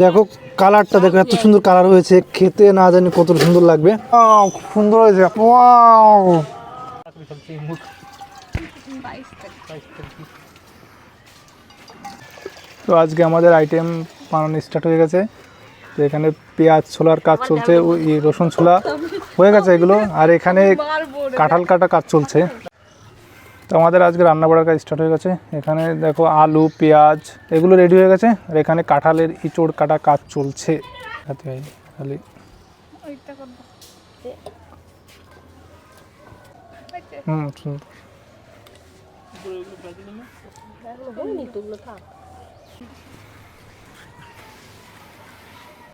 দেখো কালারটা দেখো, এত সুন্দর কালার হয়েছে, খেতে না জানি কত সুন্দর লাগবে। খুব সুন্দর হয়েছে। তো আজকে আমাদের আইটেম বানানো স্টার্ট হয়ে গেছে। তো এখানে পেঁয়াজ ছোলার কাজ চলছে, ওই রসুন ছোলা হয়ে গেছে এগুলো, আর এখানে কাঁঠাল কাটা কাজ চলছে। তো আমাদের আজকে রান্না বাড়ার কাজ স্টার্ট হয়ে গেছে। এখানে দেখো আলু পেঁয়াজ এগুলো রেডি হয়ে গেছে, আর এখানে কাঁঠালের ইঁচড় কাটা কাজ চলছে।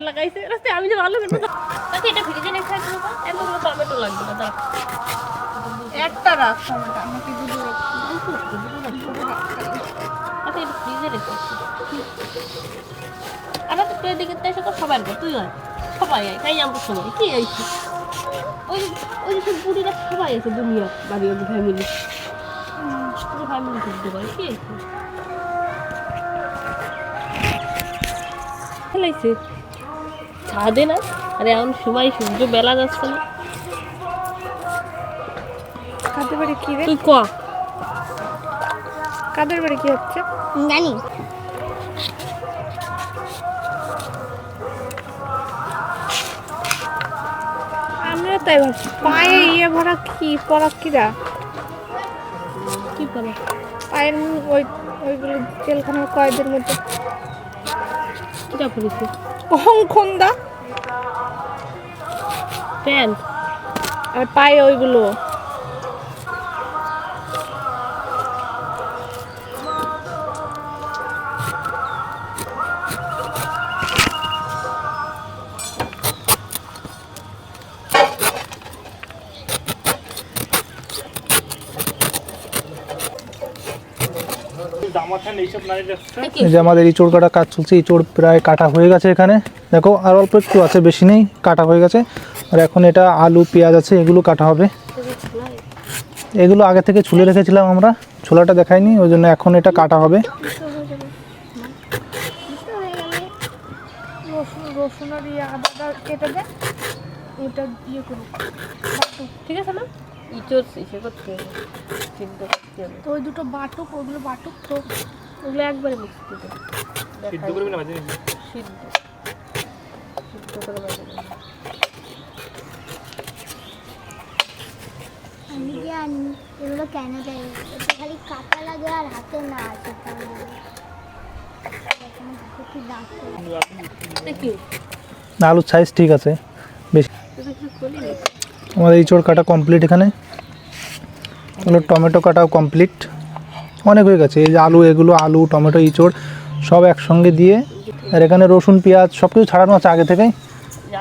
লাগাইছে রাস্তায় আমি যে ভালো কিন্তু তাতে এটা ফ্রিজে রেখে রাখবো এতগুলো টমেটো লাগবে না দাও একটা রাখ টমেটো আমাকে দুটো আচ্ছা এটা ফ্রিজে রেখে আরে তো তুই দিকে তাই সব সবাই আসবে তুই আয় সবাই আয় তাই আমরা সবাই কি আইছি ওই ওই যে পুরিরা সবাই আছে দুনিয়া বাড়ির ফ্যামিলি পুরো ফ্যামিলি করতে পারে কি আইছি খেলাইছে ছাদে না আরে এমন সময় সূর্য বেলা যাচ্ছে না কাদের বাড়ি কি রে? তুই ক কাদের বাড়ি কি হচ্ছে জানি আমরা তাই ভাবছি পায়ে ইয়ে ভরা কি পরা কিরা কি বলে পায়ের ওই ওইগুলো জেলখানার কয়েদের মধ্যে কিটা পড়েছে অহংখন্দা প্যান্ট আর পায়ে ওইগুলো এই যে আমাদের ইঁচড় কাটা কাজ চলছে, ইঁচড় প্রায় কাটা হয়ে গেছে। এখানে দেখো আর অল্প একটু আছে, বেশি নেই, কাটা হয়ে গেছে। আর এখন এটা আলু পেঁয়াজ আছে, এগুলো কাটা হবে। এগুলো আগে থেকে ছুলে রেখেছিলাম আমরা, ছোলাটা দেখাইনি, ওই জন্য এখন এটা কাটা হবে। রসুন আর ইয়ে আদাটা কেটে দে ওটা ইয়ে করো ঠিক আছে না ইচোর সে করতে হবে সিদ্ধ করতে হবে তো ওই দুটো বাটুক ওগুলো বাটুক তো ওগুলো একবারে মিক্স দিতে সিদ্ধ করবি না ভাজি সিদ্ধ সিদ্ধ করে ভাজা আমি জানি এগুলো কেন দেয়, এটা খালি কাটা লাগে আর হাতে না আছে দেখি আলুর সাইজ ঠিক আছে বেশি। আমাদের ইঁচড় কাটা কমপ্লিট। এখানে হলো টমেটো কাটাও কমপ্লিট, অনেক হয়ে গেছে। এই যে আলু, এগুলো আলু টমেটো ইঁচড় সব একসঙ্গে দিয়ে, আর এখানে রসুন পেঁয়াজ সব কিছু ছাড়ানো আছে আগে থেকেই।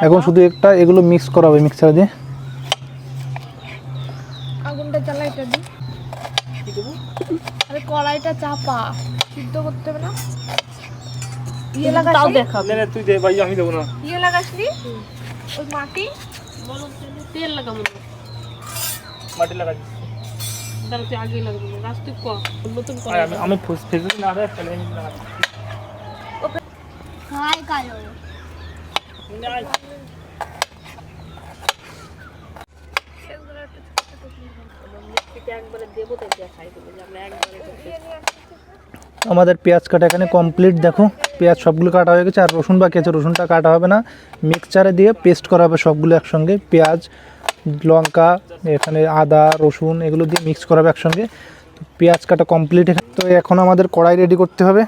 এখন শুধু একটা এগুলো মিক্স করা হবে মিক্সার দিয়ে। আগুনটা জ্বালা এটা দি আরে কড়াইটা চাপা সিদ্ধ করতে হবে না ইয়ে তাও লাগাসনি দেখাবে না তুই দে ভাই, আমি দেবো না। ইয়ে লাগাসনি ওই মাটি বলো তেল লাগাবো না মাটি লাগাই তাহলে তুই আগে লাগবে না রাস্তায় ক নতুন কর আমি ফেসবুক না রে ফেলে লাগাই হাই কালো একবারে দেবো তাই দেখাই দেবো যে আমরা একবারে আমাদের পেঁয়াজ কাটা এখানে কমপ্লিট। দেখো পেঁয়াজ সবগুলো কাটা হয়ে গেছে, আর রসুন বাকি আছে, রসুনটা কাটা হবে না, মিক্সচারে দিয়ে পেস্ট করা হবে সবগুলো একসঙ্গে। পেঁয়াজ লঙ্কা এখানে আদা রসুন এগুলো দিয়ে মিক্স করা হবে একসঙ্গে। পেঁয়াজ কাটা কমপ্লিট। তো এখন আমাদের কড়াই রেডি করতে হবে,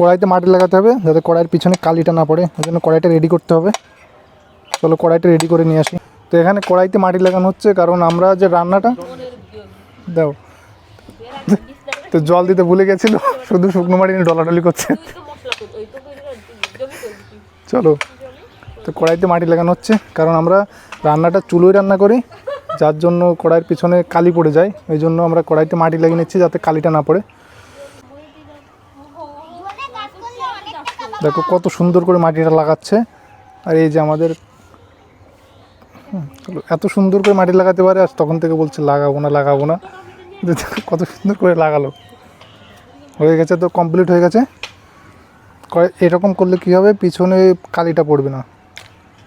কড়াইতে মাটি লাগাতে হবে যাতে কড়াইয়ের পিছনে কালিটা না পড়ে, ওই জন্য কড়াইটা রেডি করতে হবে। চলো কড়াইটা রেডি করে নিয়ে আসি। তো এখানে কড়াইতে মাটি লাগানো হচ্ছে, কারণ আমরা যে রান্নাটা দাও তো জল দিতে ভুলে গেছিল, শুধু শুকনো মাটি নিয়ে ডলাডলি করছে। চলো তো কড়াইতে মাটি লাগানো হচ্ছে, কারণ আমরা রান্নাটা চুলোয় রান্না করি, যার জন্য কড়াইয়ের পিছনে কালি পড়ে যায়, ওই জন্য আমরা কড়াইতে মাটি লাগিয়ে নিচ্ছি যাতে কালিটা না পড়ে। দেখো কত সুন্দর করে মাটিটা লাগাচ্ছে। আর এই যে আমাদের এত সুন্দর করে মাটি লাগাতে পারে, আর তখন থেকে বলছে লাগাবো না, কত সুন্দর করে লাগালো। হয়ে গেছে, তো কমপ্লিট হয়ে গেছে। এরকম করলে কি হবে, পিছনে কালিটা পড়বে না।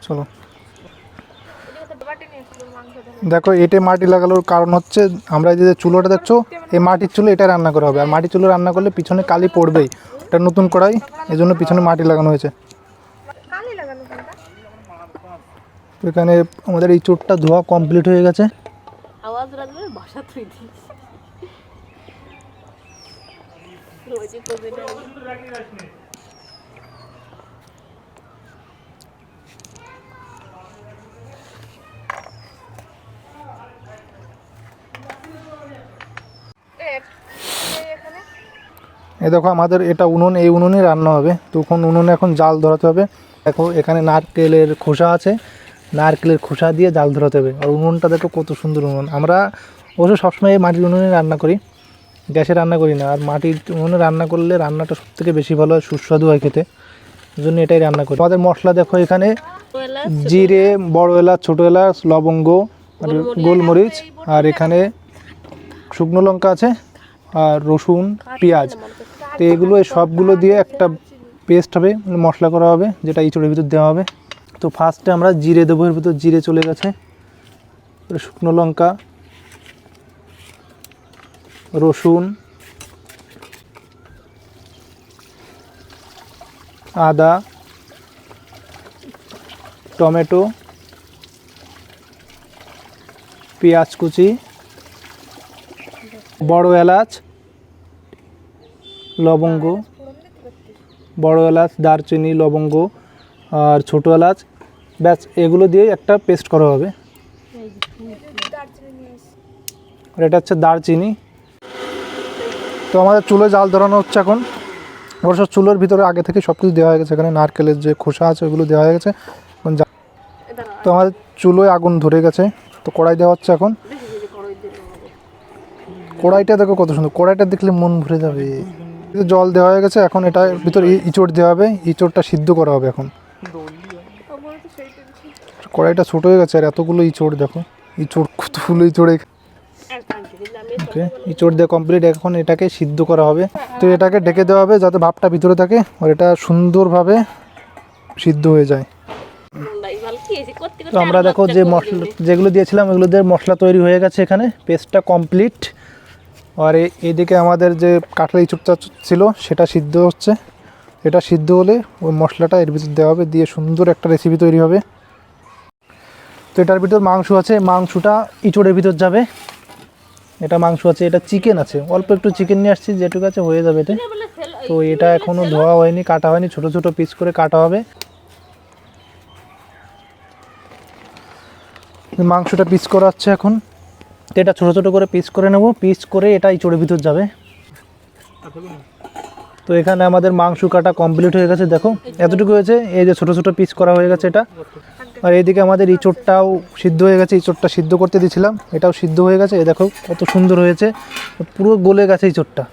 চলো বাটি নিয়ে এসেছিল মাংস দেখো, এটা মাটি লাগানোর কারণ হচ্ছে, আমরা যে চুলোটা দেখছো, এই মাটির চুলো এটা রান্না করা হবে। আর মাটির চুলো রান্না করলে পিছনে কালি পড়বেই। এটা নতুন কড়াই, এই জন্য পিছনে মাটি লাগানো হয়েছে। কালি লাগানো কোনটা? তো এখানে আমাদের এই চোটটা ধোয়া কমপ্লিট হয়ে গেছে। আওয়াজ রাখবে বাসা তুই দিস ওই যে কোভিডের এখানে এই দেখো আমাদের এটা উনুন, এই উনুনে রান্না হবে। তখন উনুনে এখন জাল ধরাতে হবে। দেখো এখানে নারকেলের খোসা আছে, নারকেলের খোসা দিয়ে জাল ধরাতে হবে। আর উনুনটা দেখো কত সুন্দর উনুন। আমরা অবশ্য সবসময় এই মাটির উনুনে রান্না করি, গ্যাসে রান্না করি না। আর মাটির উনুনে রান্না করলে রান্নাটা সবথেকে বেশি ভালো হয়, সুস্বাদু হয় খেতে। এই জন্য এটাই রান্না করি। আমাদের মশলা দেখো, এখানে জিরে, বড় এলাচ, ছোটো এলাচ, লবঙ্গ, আর গোলমরিচ, আর এখানে শুকনো লঙ্কা আছে, আর রসুন, পেঁয়াজ। তো এগুলো সবগুলো দিয়ে একটা পেস্ট হবে, মশলা করা হবে, যেটা ইঁচড়ের ভিতর দেওয়া হবে। তো ফার্স্টে আমরা জিরে দেবো, এর ভিতর জিরে চলে গেছে, শুকনো লঙ্কা, রসুন, আদা, টমেটো, পেঁয়াজ কুচি, বড় এলাচ, লবঙ্গ, বড় এলাচ, দারচিনি, লবঙ্গ আর ছোটো এলাচ। ব্যাস, এগুলো দিয়ে একটা পেস্ট করা হবে। আর এটা হচ্ছে দারচিনি। তো আমাদের চুলো জাল ধরানো হচ্ছে এখন। অবশ্য চুলোর ভিতরে আগে থেকে সব কিছু দেওয়া হয়ে গেছে। এখানে নারকেলের যে খোসা আছে ওগুলো দেওয়া হয়ে গেছে। তো আমাদের চুলোয় আগুন ধরে গেছে। তো কড়াই দেওয়া হচ্ছে এখন। কড়াইটা দেখো কত সুন্দর, কড়াইটা দেখলে মন ভরে যাবে। জল দেওয়া হয়ে গেছে, এখন এটার ভিতরে ইঁচড় দেওয়া হবে। ইঁচড়টা সিদ্ধ করা হবে এখন। কড়াইটা ছোট হয়ে গেছে, আর এতগুলো ইঁচড় দেখো, ইঁচড় কতগুলো ইঁচড়ে। ওকে, ইঁচড় দিয়ে কমপ্লিট। এখন এটাকে সিদ্ধ করা হবে। তো এটাকে ঢেকে দেওয়া হবে যাতে ভাপটা ভিতরে থাকে আর এটা সুন্দরভাবে সিদ্ধ হয়ে যায়। তো আমরা দেখো যে মশলা যেগুলো দিয়েছিলাম ওগুলো দিয়ে মশলা তৈরি হয়ে গেছে। এখানে পেস্টটা কমপ্লিট। আর এইদিকে আমাদের যে কাঁঠালি ইঁচড়টা ছিল সেটা সিদ্ধ হচ্ছে। এটা সিদ্ধ হলে ওই মশলাটা এর ভিতর দেওয়া হবে, দিয়ে সুন্দর একটা রেসিপি তৈরি হবে। তো এটার ভিতর মাংস আছে, মাংসটা ইঁচড়ের ভিতর যাবে। এটা মাংস আছে, এটা চিকেন আছে, অল্প একটু চিকেন নিয়ে আসছি, যেটুকু আছে হয়ে যাবে এটা। তো এটা এখনও ধোয়া হয়নি, কাটা হয়নি, ছোট ছোট পিস করে কাটা হবে। মাংসটা পিস করা হচ্ছে এখন। তো এটা ছোট ছোট করে পিস করে নেব, পিস করে এটা ইঁচড়ের ভিতর যাবে। তো এখানে আমাদের মাংস কাটা কমপ্লিট হয়ে গেছে। দেখো এতটুকু হয়েছে, এই যে ছোট ছোট পিস করা হয়ে গেছে এটা। আর এইদিকে আমাদের ইঁচড়টাও সিদ্ধ হয়ে গেছে, ইঁচড়টা সিদ্ধ করতে দিয়েছিলাম, এটাও সিদ্ধ হয়ে গেছে। এই দেখো কত সুন্দর হয়েছে, পুরো গলে গেছে ইঁচড়টা।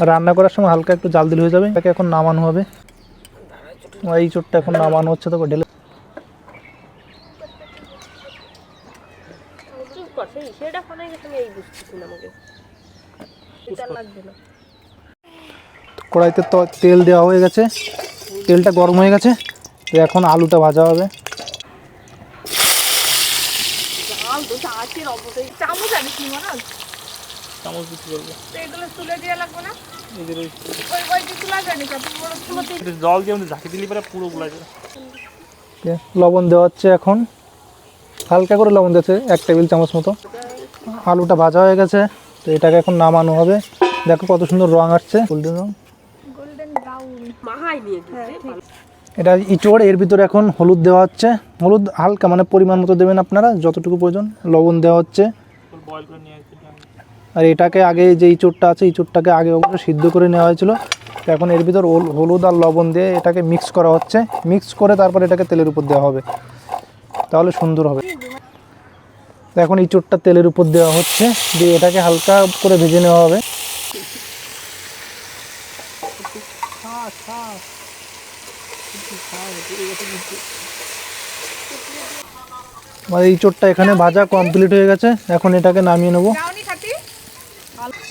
আর রান্না করার সময় হালকা একটু জাল দিলে হয়ে যাবে। এটাকে এখন নামানো হবে। এই ইঁচড়টা এখন নামানো হচ্ছে। তো ঢেলে কড়াইতে তো তেল দেওয়া হয়ে গেছে, তেলটা গরম হয়ে গেছে। তো এখন আলুটা ভাজা হবে। চামচ আনি কি মনে হচ্ছে? চামচ দিতে পারবো। তো এগুলো তুলে দিয়ে লাগবে না? এদের ওই ওই যে তুলা জানি কত বড় তুলাতে একটু জল দিয়ে আমাদের ঝাঁকি দিলে পরে পুরো গুলা যাবে। লবণ দেওয়া হচ্ছে এখন, হালকা করে লবণ দিয়েছে, 1 টেবিল চামচ মতো। আলুটা ভাজা হয়ে গেছে। তো এটাকে এখন নামানো হবে। দেখো কত সুন্দর রং আসছে, গোল্ডেন রং। Golden brown. মাহাই নিয়ে এটা ইঁচড়, এর ভিতরে এখন হলুদ দেওয়া হচ্ছে। হলুদ হালকা, মানে পরিমাণ মতো দেবেন আপনারা, যতটুকু প্রয়োজন। লবণ দেওয়া হচ্ছে। বয়েল করে নিয়ে আসছি। আর এটাকে আগে যে ইঁচড়টা আছে, ইঁচড়টাকে আগে অবশ্য সিদ্ধ করে নেওয়া হয়েছিল। তো এখন এর ভিতর হলুদ আর লবণ দিয়ে এটাকে মিক্স করা হচ্ছে। মিক্স করে তারপর এটাকে তেলের উপর দেওয়া হবে, তাহলে সুন্দর হবে। তো এখন ইঁচড়টা তেলের উপর দেওয়া হচ্ছে, দিয়ে এটাকে হালকা করে ভেজে নেওয়া হবে। আমাদের ইঁচড়টা এখানে ভাজা কমপ্লিট হয়ে গেছে। এখন এটাকে নামিয়ে নেবো। ব্রাউনি খাতি?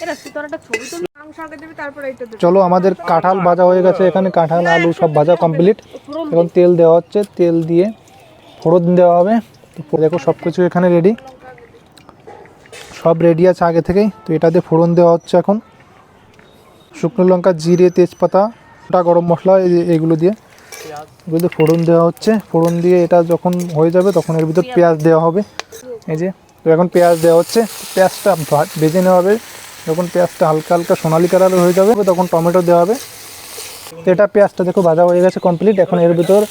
এরা তোর একটা ছবি তুলে মাংস শাকটা দিবি তারপরে এটা দিবি। চলো আমাদের কাঁঠাল ভাজা হয়ে গেছে, এখানে কাঁঠাল আলু সব ভাজা কমপ্লিট। এখন তেল দেওয়া হচ্ছে, তেল দিয়ে ফোড়ন দেওয়া হবে। তো দেখো সব কিছু এখানে রেডি, সব রেডি আছে আগে থেকেই। তো এটাতে ফোড়ন দেওয়া হচ্ছে এখন, শুকনো লঙ্কা, জিরে, তেজপাতা, গোটা গরম মশলা এগুলো দিয়ে ফোড়ন দেওয়া হচ্ছে। ফোড়ন দিয়ে এটা যখন হয়ে যাবে তখন এর ভিতর পেঁয়াজ দেওয়া হবে। এই যে তো এখন পেঁয়াজ দেওয়া হচ্ছে, পেঁয়াজটা ভেজে নেওয়া হবে। যখন পেঁয়াজটা হালকা হালকা সোনালি কালার হয়ে যাবে তখন টমেটো দেওয়া হবে। তো এটা পেঁয়াজটা দেখো ভাজা হয়ে গেছে কমপ্লিট। এখন এর ভিতর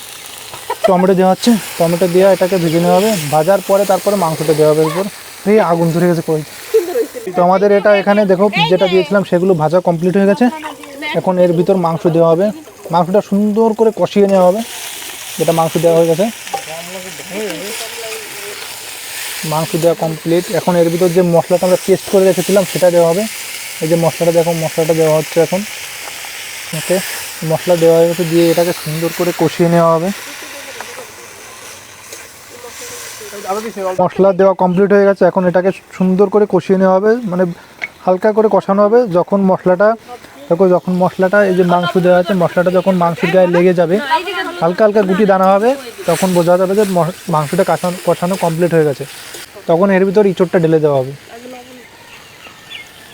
টমেটো দেওয়া হচ্ছে, টমেটো দিয়ে এটাকে ভেজে নেওয়া হবে। ভাজার পরে তারপরে মাংসটা দেওয়া হবে এরপর। এই আগুন ধরে গেছে কই। তো আমাদের এটা এখানে দেখো যেটা দিয়েছিলাম সেগুলো ভাজা কমপ্লিট হয়ে গেছে। এখন এর ভিতর মাংস দেওয়া হবে, মাংসটা সুন্দর করে কষিয়ে নেওয়া হবে। যেটা মাংস দেওয়া হয়ে গেছে, মাংস দেওয়া কমপ্লিট। এখন এর ভিতর যে মশলাটা আমরা পেস্ট করে রেখেছিলাম সেটা দেওয়া হবে। এই যে মশলাটা দেখো, মশলাটা দেওয়া হচ্ছে এখন। ওকে, মশলা দেওয়া হয়ে গেছে, দিয়ে এটাকে সুন্দর করে কষিয়ে নেওয়া হবে। মশলা দেওয়া কমপ্লিট হয়ে গেছে, এখন এটাকে সুন্দর করে কষিয়ে নেওয়া হবে, মানে হালকা করে কষানো হবে। যখন মশলাটা দেখো, যখন মশলাটা এই যে মাংস দেওয়া আছে, মশলাটা যখন মাংসের গায়ে লেগে যাবে, হালকা হালকা গুটি দানা হবে, তখন বোঝা যাবে যে মাংসটা কষানো কমপ্লিট হয়ে গেছে। তখন এর ভিতর ইঁচড়টা ঢেলে দেওয়া হবে।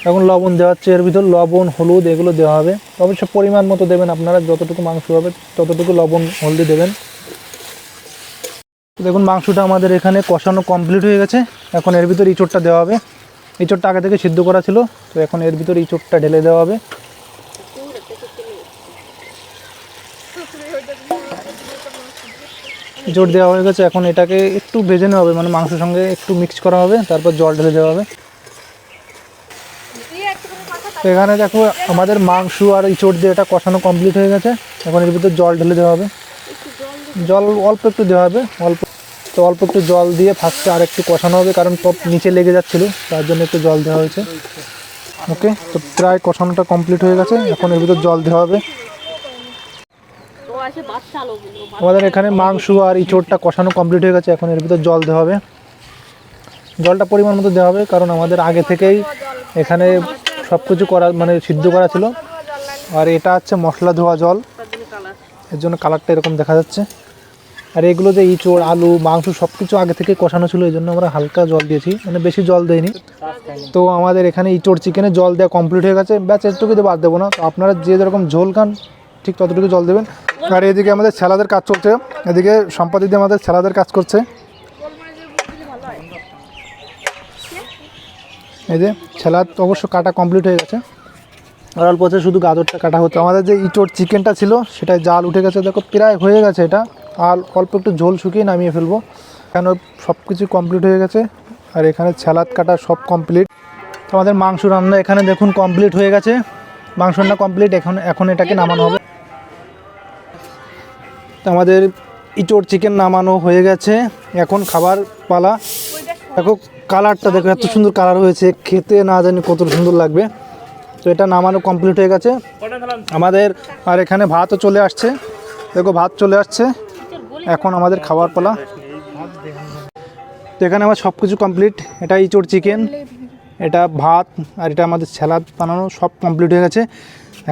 এখন লবণ দেওয়া হচ্ছে, এর ভিতর লবণ, হলুদ এগুলো দেওয়া হবে। অবশ্য পরিমাণ মতো দেবেন, আপনারা যতটুকু মাংস হবে ততটুকু লবণ হলদি দেবেন। দেখুন মাংসটা আমাদের এখানে কষানো কমপ্লিট হয়ে গেছে। এখন এর ভিতর ইঁচড়টা দেওয়া হবে। ইঁচড়টা আগে থেকে সিদ্ধ করা ছিল, তো এখন এর ভিতর ইঁচড়টা ঢেলে দেওয়া হবে। ইঁচড় দেওয়া হয়ে গেছে, এখন এটাকে একটু ভেজে নেওয়া হবে, মানে মাংসের সঙ্গে একটু মিক্স করা হবে, তারপর জল ঢেলে দেওয়া হবে। তো এখানে দেখো আমাদের মাংস আর ইঁচড় দিয়ে এটা কষানো কমপ্লিট হয়ে গেছে। এখন এর ভিতর জল ঢেলে দেওয়া হবে, জল অল্প একটু দেওয়া হবে, তো অল্প একটু জল দিয়ে ফার্স্টে আর একটু কষানো হবে, কারণ টপ নিচে লেগে যাচ্ছিলো, তার জন্য একটু জল দেওয়া হয়েছে। ওকে, তো প্রায় কষানোটা কমপ্লিট হয়ে গেছে। এখন এর ভিতর জল দেওয়া হবে। আমাদের এখানে মাংস আর ইঁচড়টা কষানো কমপ্লিট হয়ে গেছে। এখন এর ভিতর জল দেওয়া হবে, জলটা পরিমাণ মতো দেওয়া হবে, কারণ আমাদের আগে থেকেই এখানে সব কিছু করা, মানে সিদ্ধ করা ছিল। আর এটা হচ্ছে মশলা ধোয়া জল, এর জন্য কালারটা এরকম দেখা যাচ্ছে। আর এগুলো যে ইঁচড়, আলু, মাংস সব কিছু আগে থেকে কষানো ছিল, এই জন্য আমরা হালকা জল দিয়েছি, মানে বেশি জল দেয়নি। তো আমাদের এখানে ইঁচড় চিকেনে জল দেওয়া কমপ্লিট হয়ে গেছে, ব্যাস এটুকুতে বাদ দেবো না। তো আপনারা যে যেরকম ঝোল খান ঠিক ততটুকু জল দেবেন। আর এদিকে আমাদের স্যালাদের কাজ চলছে, এদিকে সম্পাদিদি আমাদের স্যালাদের কাজ করছে। এই যে স্যালাদ অবশ্য কাটা কমপ্লিট হয়ে গেছে, আর অল্প আছে শুধু গাজরটা কাটা হতো। আমাদের যে ইঁচড় চিকেনটা ছিল সেটাই জাল উঠে গেছে, দেখো প্রায় হয়ে গেছে এটা। আর অল্প একটু ঝোল শুকিয়ে নামিয়ে ফেলবো, কেন সব কিছু কমপ্লিট হয়ে গেছে। আর এখানে স্যালাদ কাটা সব কমপ্লিট। তো আমাদের মাংস রান্না এখানে দেখুন কমপ্লিট হয়ে গেছে, মাংস রান্না কমপ্লিট। এখন এটাকে নামানো হবে। তো আমাদের ইঁচড় চিকেন নামানো হয়ে গেছে, এখন খাবার পালা। দেখো কালারটা দেখো, এত সুন্দর কালার হয়েছে, খেতে না জানি কত সুন্দর লাগবে। তো এটা নামানো কমপ্লিট হয়ে গেছে আমাদের। আর এখানে ভাতও চলে আসছে, দেখো ভাত চলে আসছে। এখন আমাদের খাবার পালা। তো এখানে আমার সব কিছু কমপ্লিট। এটা ইঁচড় চিকেন, এটা ভাত, আর এটা আমাদের স্যালাদ বানানো সব কমপ্লিট হয়ে গেছে।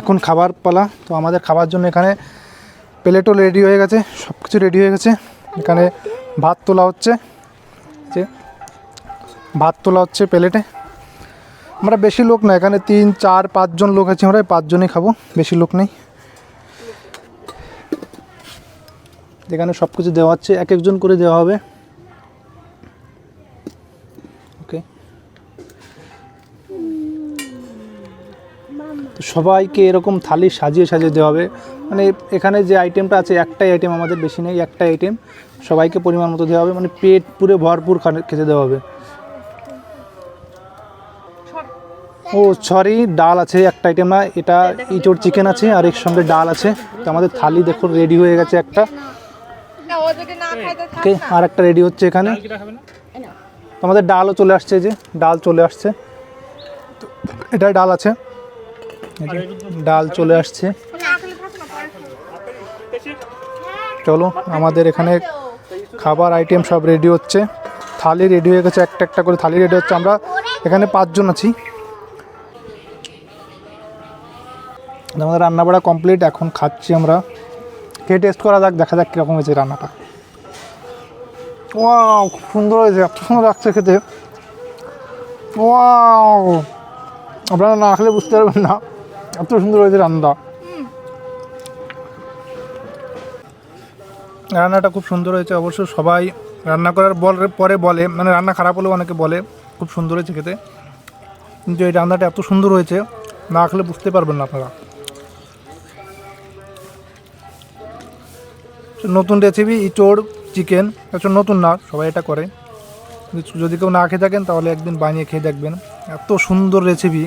এখন খাবার পালা। তো আমাদের খাবার জন্য এখানে প্লেটও রেডি হয়ে গেছে, সব কিছু রেডি হয়ে গেছে। এখানে ভাত তোলা হচ্ছে, যে ভাত তোলা হচ্ছে প্লেটে। আমরা বেশি লোক না, এখানে 3, 4, 5 জন লোক আছি, আমরা 5 জনই খাবো, বেশি লোক নেই। এখানে সব কিছু দেওয়া হচ্ছে, এক একজন করে দেওয়া হবে। ওকে, তো সবাইকে এরকম থালি সাজিয়ে সাজিয়ে দেওয়া হবে। মানে এখানে যে আইটেমটা আছে একটাই আইটেম, আমাদের বেশি নেই, একটাই আইটেম, সবাইকে পরিমাণ মতো দেওয়া হবে, মানে পেট পুরে ভরপুর খেতে দেওয়া হবে। ও সরি, ডাল আছে একটা আইটেম না, এটা ইঁচড় চিকেন আছে আর এর সঙ্গে ডাল আছে। তো আমাদের থালি দেখুন রেডি হয়ে গেছে একটা। ওকে, আর একটা রেডি হচ্ছে এখানে। তো আমাদের ডালও চলে আসছে, যে ডাল চলে আসছে, এটাই ডাল আছে, ডাল চলে আসছে। চলো আমাদের এখানে খাবার আইটেম সব রেডি হচ্ছে, থালি রেডি হয়ে গেছে, একটা একটা করে থালি রেডি হচ্ছে। আমরা এখানে 5 জন আছি। আমাদের রান্না বাড়া কমপ্লিট, এখন খাচ্ছি আমরা। খেয়ে টেস্ট করা যাক, দেখা যাক কীরকম হয়েছে রান্নাটা। ওয়াও, খুব সুন্দর হয়েছে, এত সুন্দর লাগছে খেতে। ওয়াও, আপনারা না খেলে বুঝতে পারবেন না এত সুন্দর হয়েছে রান্নাটা। রান্নাটা খুব সুন্দর হয়েছে। অবশ্য সবাই রান্না করার পরে বলে, মানে রান্না খারাপ হলেও অনেকে বলে খুব সুন্দর হয়েছে খেতে, কিন্তু এই রান্নাটা এত সুন্দর হয়েছে না খেলে বুঝতে পারবেন না আপনারা। নতুন রেসিপি ইঁচড় চিকেন, আচ্ছা নতুন না, সবাই এটা করে। যদি কেউ না খেয়ে থাকেন তাহলে একদিন বানিয়ে খেয়ে দেখবেন, এত সুন্দর রেসিপি।